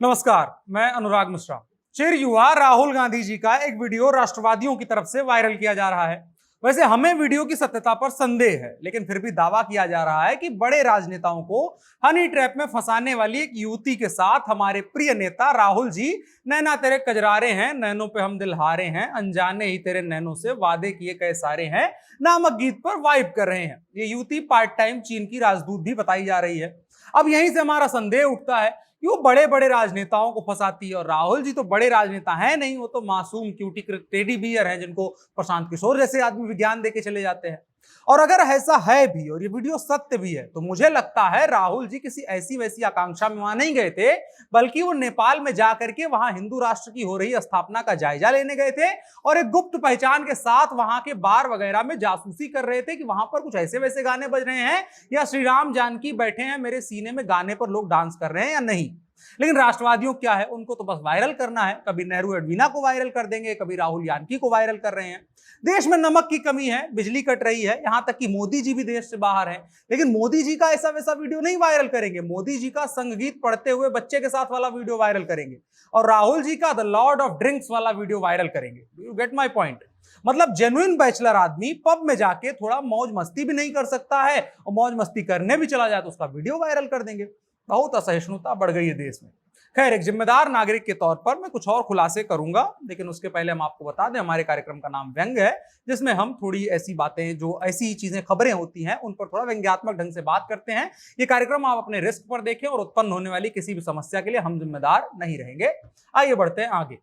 नमस्कार, मैं अनुराग मिश्रा। चिर युवा राहुल गांधी जी का एक वीडियो राष्ट्रवादियों की तरफ से वायरल किया जा रहा है। वैसे हमें वीडियो की सत्यता पर संदेह है, लेकिन फिर भी दावा किया जा रहा है कि बड़े राजनेताओं को हनी ट्रैप में फंसाने वाली एक युवती के साथ हमारे प्रिय नेता राहुल जी नैना तेरे कजरारे हैं, नैनों पे हम दिल हारे हैं, अनजाने ही तेरे नैनों से वादे किए कई सारे हैं नामक गीत पर वाइब कर रहे हैं। ये युवती पार्ट टाइम चीन की राजदूत भी बताई जा रही है। अब यहीं से हमारा संदेह उठता है कि वो बड़े बड़े राजनेताओं को फंसाती है, और राहुल जी तो बड़े राजनेता हैं नहीं, वो तो मासूम क्यूटी टेडी बियर हैं जिनको प्रशांत किशोर जैसे आदमी विज्ञान देके चले जाते हैं। और अगर ऐसा है भी और ये वीडियो सत्य भी है, तो मुझे लगता है राहुल जी किसी ऐसी वैसी आकांक्षा में वहां नहीं गए थे, बल्कि वो नेपाल में जाकर के वहां हिंदू राष्ट्र की हो रही स्थापना का जायजा लेने गए थे और एक गुप्त पहचान के साथ वहां के बार वगैरह में जासूसी कर रहे थे कि वहां पर कुछ ऐसे वैसे गाने बज रहे हैं या श्री राम जानकी बैठे हैं मेरे सीने में गाने पर लोग डांस कर रहे हैं या नहीं। लेकिन राष्ट्रवादियों क्या है, उनको तो बस वायरल करना है। कभी नेहरू एडवीना को वायरल कर देंगे, कभी राहुल यानकी को वायरल कर रहे हैं। देश में नमक की कमी है, बिजली कट रही है, यहां तक कि मोदी जी भी देश से बाहर हैं, लेकिन मोदी जी का ऐसा वैसा वीडियो नहीं वायरल करेंगे। मोदी जी का संगीत पढ़ते हुए बच्चे के साथ वाला वीडियो वायरल करेंगे और राहुल जी का द लॉर्ड ऑफ ड्रिंक्स वाला वीडियो वायरल करेंगे। You get my point? मतलब जेन्युइन बैचलर आदमी पब में जाके थोड़ा मौज मस्ती भी नहीं कर सकता है, और मौज मस्ती करने भी चला जाए तो उसका वीडियो वायरल कर देंगे। बहुत असहिष्णुता बढ़ गई है देश में। खैर, एक जिम्मेदार नागरिक के तौर पर मैं कुछ और खुलासे करूंगा, लेकिन उसके पहले हम आपको बता दें हमारे कार्यक्रम का नाम व्यंग है, जिसमें हम थोड़ी ऐसी बातें, जो ऐसी चीजें, खबरें होती हैं, उन पर थोड़ा व्यंग्यात्मक ढंग से बात करते हैं। ये कार्यक्रम आप अपने रिस्क पर देखें और उत्पन्न होने वाली किसी भी समस्या के लिए हम जिम्मेदार नहीं रहेंगे। आइए बढ़ते हैं आगे।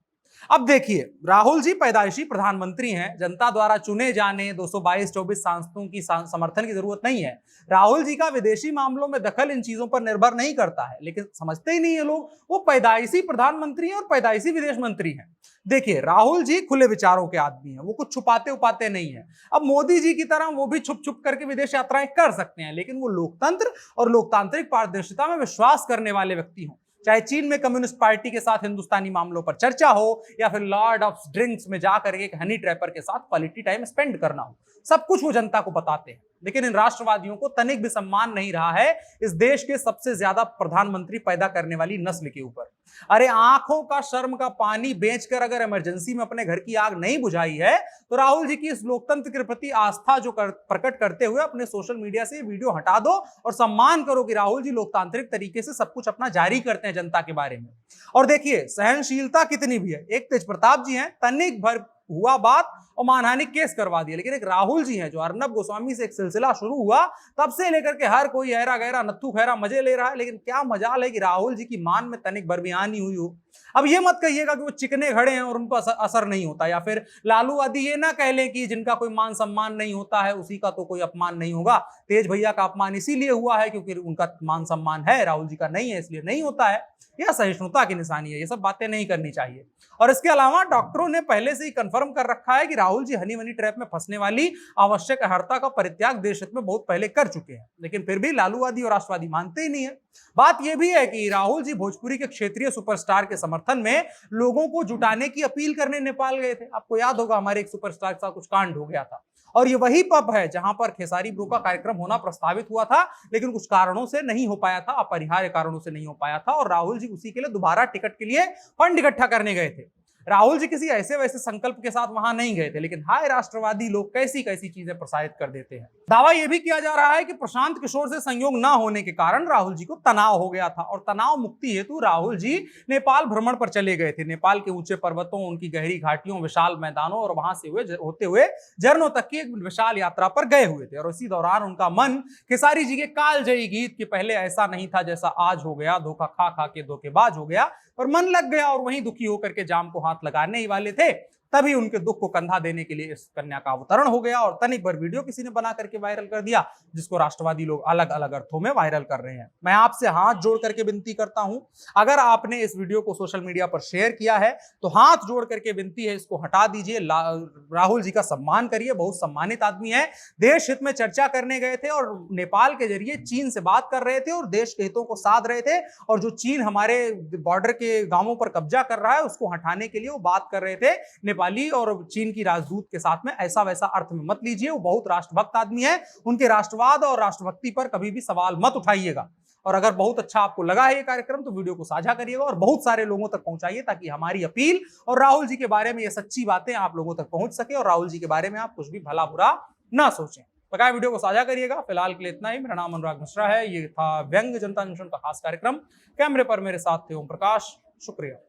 अब देखिए, राहुल जी पैदाइशी प्रधानमंत्री हैं, जनता द्वारा चुने जाने 222-24 सांसदों की समर्थन की जरूरत नहीं है। राहुल जी का विदेशी मामलों में दखल इन चीजों पर निर्भर नहीं करता है, लेकिन समझते ही नहीं है लोग, वो पैदाइशी प्रधानमंत्री हैं और पैदाइशी विदेश मंत्री हैं। देखिए, राहुल जी खुले विचारों के आदमी हैं, वो कुछ छुपाते उपाते नहीं है। अब मोदी जी की तरह वो भी छुप छुप करके विदेश यात्राएं कर सकते हैं, लेकिन वो लोकतंत्र और लोकतांत्रिक पारदर्शिता में विश्वास करने वाले व्यक्ति हों। चाहे चीन में कम्युनिस्ट पार्टी के साथ हिंदुस्तानी मामलों पर चर्चा हो, या फिर लॉर्ड ऑफ ड्रिंक्स में जाकर एक हनी ट्रैपर के साथ क्वालिटी टाइम स्पेंड करना हो, सब कुछ वो जनता को बताते हैं। लेकिन इन राष्ट्रवादियों को तनिक भी सम्मान नहीं रहा है इस देश के सबसे ज्यादा प्रधानमंत्री पैदा करने वाली नस्ल के ऊपर। अरे, आंखों का शर्म का पानी बेचकर अगर इमरजेंसी में अपने घर की आग नहीं बुझाई है, तो राहुल जी की इस लोकतंत्र के प्रति आस्था जो प्रकट करते हुए अपने सोशल मीडिया से वीडियो हटा दो और सम्मान करो कि राहुल जी लोकतांत्रिक तरीके से सब कुछ अपना जारी करते हैं जनता के बारे में। और देखिए, सहनशीलता कितनी भी है। एक तेज प्रताप जी हैं, तनिक भर हुआ बात और मानहानि केस करवा दिया, लेकिन एक राहुल जी हैं जो अर्नब गोस्वामी से एक सिलसिला शुरू हुआ तब से लेकर के हर कोई ऐरा गैरा नत्थू खैरा मजे ले रहा है। लेकिन क्या मजाल है कि राहुल जी की मान में तनिक भर भी हानि हुई हो। अब ये मत कहिएगा कि वो चिकने खड़े हैं और उनको असर नहीं होता, या फिर लालूवादी ये ना कह लें कि जिनका कोई मान सम्मान नहीं होता है उसी का तो कोई अपमान नहीं होगा। तेज भैया का अपमान इसीलिए हुआ है क्योंकि उनका मान सम्मान है, राहुल जी का नहीं है, इसलिए नहीं होता है। यह सहिष्णुता की निशानी है। ये सब बातें नहीं करनी चाहिए। और इसके अलावा डॉक्टरों ने पहले से ही कंफर्म कर रखा है कि राहुल जी हनी मनी ट्रैप में फंसने वाली आवश्यक अहर्ता का परित्याग देश हित में बहुत पहले कर चुके हैं, लेकिन फिर भी लालूवादी और राष्ट्रवादी मानते ही नहीं है। बात यह भी है कि राहुल जी भोजपुरी के क्षेत्रीय सुपरस्टार के समर्थन में लोगों को जुटाने की अपील करने नेपाल गए थे। आपको याद होगा, हमारे एक सुपरस्टार के साथ कुछ कांड हो गया था, और ये वही पब है जहां पर खेसारी ब्रो का कार्यक्रम होना प्रस्तावित हुआ था, लेकिन कुछ कारणों से नहीं हो पाया था, अपरिहार्य कारणों से नहीं हो पाया था, और राहुल जी उसी के लिए दोबारा टिकट के लिए फंड इकट्ठा करने गए थे। राहुल जी किसी ऐसे वैसे संकल्प के साथ वहां नहीं गए थे, लेकिन हाय राष्ट्रवादी लोग कैसी कैसी चीजें प्रसारित कर देते हैं। दावा यह भी किया जा रहा है कि प्रशांत किशोर से संयोग न होने के कारण राहुल जी को तनाव हो गया था, और तनाव मुक्ति हेतु राहुल जी नेपाल भ्रमण पर चले गए थे। नेपाल के ऊंचे पर्वतों, उनकी गहरी घाटियों, विशाल मैदानों और वहां से होते हुए झरनों तक की एक विशाल यात्रा पर गए हुए थे। और इसी दौरान उनका मन खेसारी जी के कालजयी गीत के पहले ऐसा नहीं था जैसा आज हो गया, धोखा खा खा के धोखेबाज हो गया, और मन लग गया, और वहीं दुखी होकर के जाम को हाथ लगाने ही वाले थे, तभी उनके दुख को कंधा देने के लिए इस कन्या का अवतरण हो गया, और तनिक भर वीडियो किसी ने बना करके वायरल कर दिया, जिसको राष्ट्रवादी लोग अलग अलग अर्थों में वायरल कर रहे हैं। मैं आपसे हाथ जोड़ करके विनती करता हूं, अगर आपने इस वीडियो को सोशल मीडिया पर शेयर किया है तो हाथ जोड़ करके विनती है, इसको हटा दीजिए। राहुल जी का सम्मान करिए, बहुत सम्मानित आदमी है, देश हित में चर्चा करने गए थे और नेपाल के जरिए चीन से बात कर रहे थे और देश के हितों को साध रहे थे, और जो चीन हमारे बॉर्डर के गांवों पर कब्जा कर रहा है उसको हटाने के लिए वो बात कर रहे थे। नेपाली और चीन की राजदूत के साथ में ऐसा वैसा अर्थ में मत लीजिए, वो बहुत राष्ट्रभक्त आदमी है, उनके राष्ट्रवाद और राष्ट्रभक्ति पर कभी भी सवाल मत उठाइएगा। और अगर बहुत अच्छा आपको लगा है ये कार्यक्रम तो वीडियो को साझा करिएगा और बहुत सारे लोगों तक पहुंचाइए, ताकि हमारी अपील और राहुल जी के बारे में ये सच्ची बातें आप लोगों तक पहुंच सके और राहुल जी के बारे में आप कुछ भी भला बुरा ना सोचें। बकाया वीडियो को साझा करिएगा। फिलहाल के लिए इतना ही। मेरा नाम अनुराग मिश्रा है। ये था व्यंग जनता जंक्शन का खास कार्यक्रम। कैमरे पर मेरे साथ थे ओम प्रकाश। शुक्रिया।